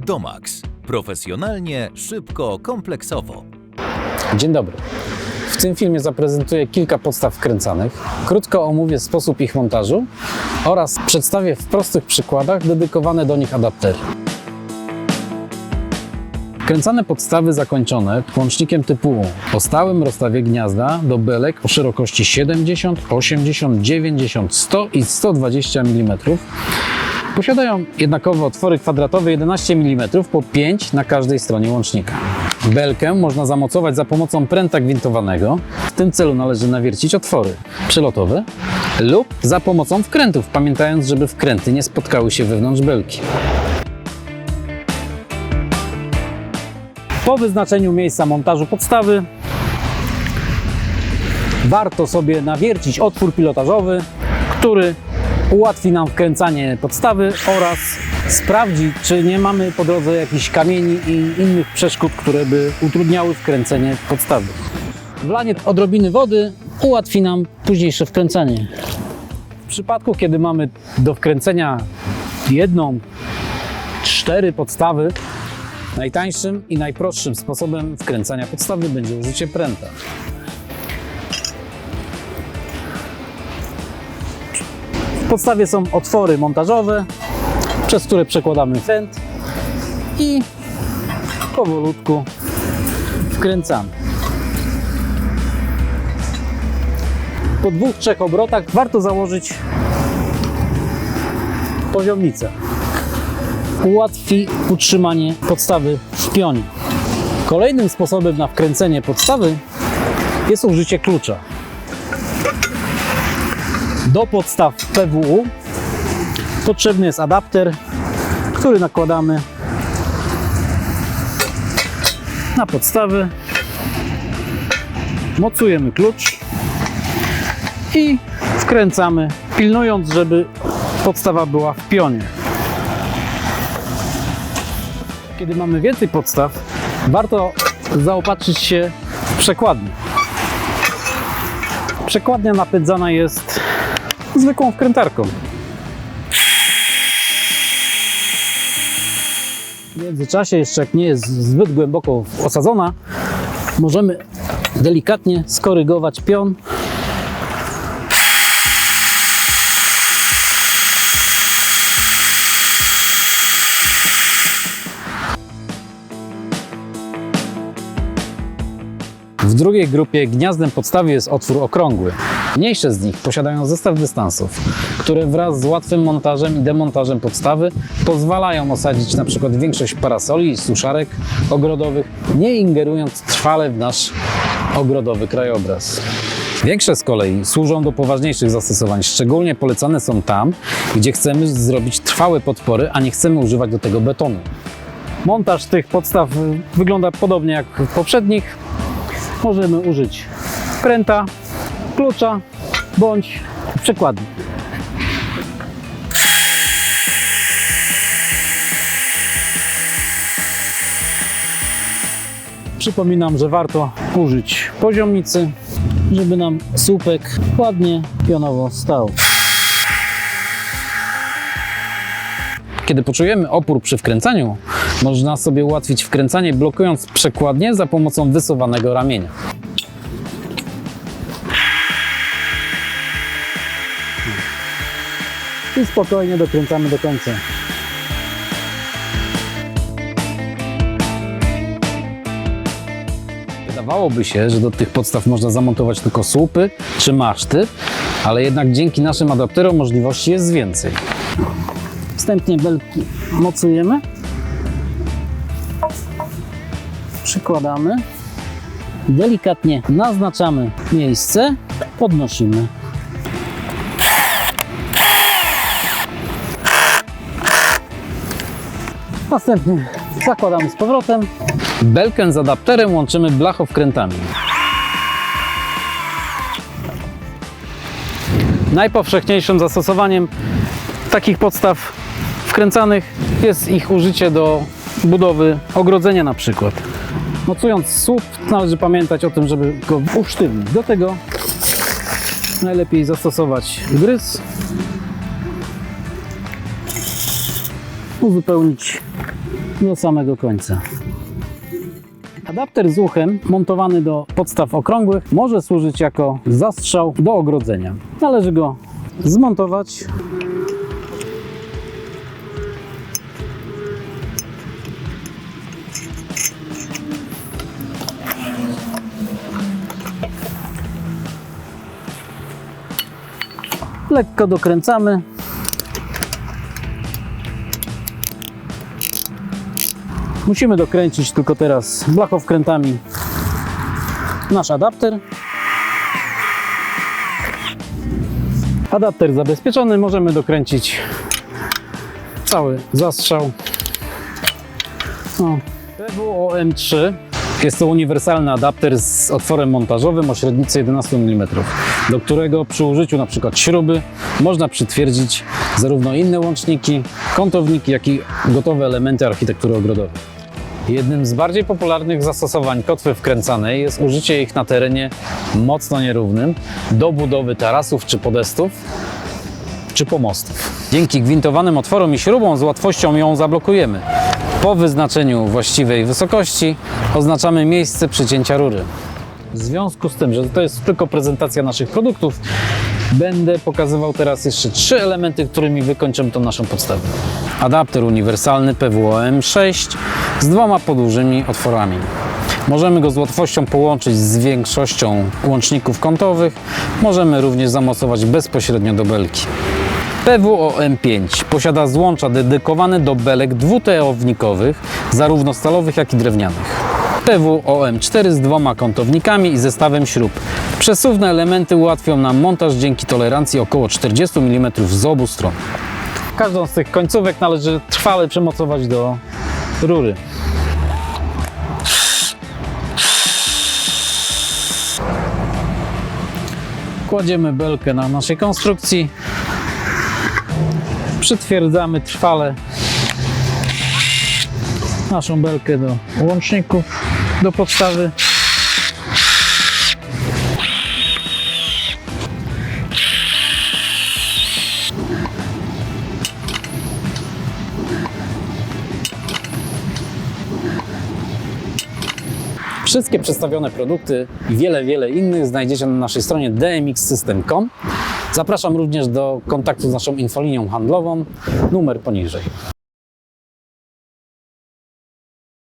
Domax. Profesjonalnie, szybko, kompleksowo. Dzień dobry. W tym filmie zaprezentuję kilka podstaw wkręcanych, krótko omówię sposób ich montażu oraz przedstawię w prostych przykładach dedykowane do nich adaptery. Wkręcane podstawy zakończone łącznikiem typu U o stałym rozstawie gniazda do belek o szerokości 70, 80, 90, 100 i 120 mm posiadają jednakowe otwory kwadratowe 11 mm po 5 na każdej stronie łącznika. Belkę można zamocować za pomocą pręta gwintowanego. W tym celu należy nawiercić otwory przelotowe lub za pomocą wkrętów, pamiętając, żeby wkręty nie spotkały się wewnątrz belki. Po wyznaczeniu miejsca montażu podstawy warto sobie nawiercić otwór pilotażowy, który ułatwi nam wkręcanie podstawy oraz sprawdzi, czy nie mamy po drodze jakichś kamieni i innych przeszkód, które by utrudniały wkręcenie podstawy. Wlanie odrobiny wody ułatwi nam późniejsze wkręcenie. W przypadku, kiedy mamy do wkręcenia 4 podstawy, najtańszym i najprostszym sposobem wkręcania podstawy będzie użycie pręta. W podstawie są otwory montażowe, przez które przekładamy pręt i powolutku wkręcamy. Po 2-3 obrotach warto założyć poziomnicę. Ułatwi utrzymanie podstawy w pionie. Kolejnym sposobem na wkręcenie podstawy jest użycie klucza. Do podstaw PWU potrzebny jest adapter, który nakładamy na podstawy, mocujemy klucz i wkręcamy, pilnując, żeby podstawa była w pionie. Kiedy mamy więcej podstaw, warto zaopatrzyć się w przekładnię. Przekładnia napędzana jest zwykłą wkrętarką. W międzyczasie, jeszcze jak nie jest zbyt głęboko osadzona, możemy delikatnie skorygować pion. W drugiej grupie gniazdem podstawy jest otwór okrągły. Mniejsze z nich posiadają zestaw dystansów, które wraz z łatwym montażem i demontażem podstawy pozwalają osadzić np. większość parasoli i suszarek ogrodowych, nie ingerując trwale w nasz ogrodowy krajobraz. Większe z kolei służą do poważniejszych zastosowań. Szczególnie polecane są tam, gdzie chcemy zrobić trwałe podpory, a nie chcemy używać do tego betonu. Montaż tych podstaw wygląda podobnie jak w poprzednich. Możemy użyć pręta, klucza bądź przekładni. Przypominam, że warto użyć poziomnicy, żeby nam słupek ładnie pionowo stał. Kiedy poczujemy opór przy wkręcaniu, można sobie ułatwić wkręcanie, blokując przekładnię za pomocą wysuwanego ramienia. I spokojnie dokręcamy do końca. Wydawałoby się, że do tych podstaw można zamontować tylko słupy czy maszty, ale jednak dzięki naszym adapterom możliwości jest więcej. Wstępnie belki mocujemy, przykładamy, delikatnie naznaczamy miejsce, podnosimy. Następnie zakładamy z powrotem. Belkę z adapterem łączymy blachowkrętami. Najpowszechniejszym zastosowaniem takich podstaw wkręcanych jest ich użycie do budowy ogrodzenia na przykład. Mocując słup należy pamiętać o tym, żeby go usztywnić. Do tego najlepiej zastosować gryz, uzupełnić do samego końca. Adapter z uchem montowany do podstaw okrągłych może służyć jako zastrzał do ogrodzenia. Należy go zmontować. Lekko dokręcamy. Musimy dokręcić tylko teraz blachowkrętami nasz adapter. Adapter zabezpieczony, możemy dokręcić cały zastrzał. PWOM3 jest to uniwersalny adapter z otworem montażowym o średnicy 11 mm, do którego przy użyciu np. śruby można przytwierdzić zarówno inne łączniki, kątowniki, jak i gotowe elementy architektury ogrodowej. Jednym z bardziej popularnych zastosowań kotwy wkręcanej jest użycie ich na terenie mocno nierównym do budowy tarasów czy podestów, czy pomostów. Dzięki gwintowanym otworom i śrubom z łatwością ją zablokujemy. Po wyznaczeniu właściwej wysokości oznaczamy miejsce przycięcia rury. W związku z tym, że to jest tylko prezentacja naszych produktów, będę pokazywał teraz jeszcze 3 elementy, którymi wykończymy tą naszą podstawę. Adapter uniwersalny PWOM6 z 2 podłużnymi otworami. Możemy go z łatwością połączyć z większością łączników kątowych. Możemy również zamocować bezpośrednio do belki. PWOM5 posiada złącza dedykowane do belek dwuteownikowych, zarówno stalowych, jak i drewnianych. PWOM4 z 2 kątownikami i zestawem śrub. Przesuwne elementy ułatwią nam montaż dzięki tolerancji około 40 mm z obu stron. Każdą z tych końcówek należy trwale przymocować do rury. Kładziemy belkę na naszej konstrukcji. Przytwierdzamy trwale naszą belkę do łączników, do podstawy. Wszystkie przedstawione produkty i wiele innych znajdziecie na naszej stronie dmxsystem.com. Zapraszam również do kontaktu z naszą infolinią handlową, numer poniżej.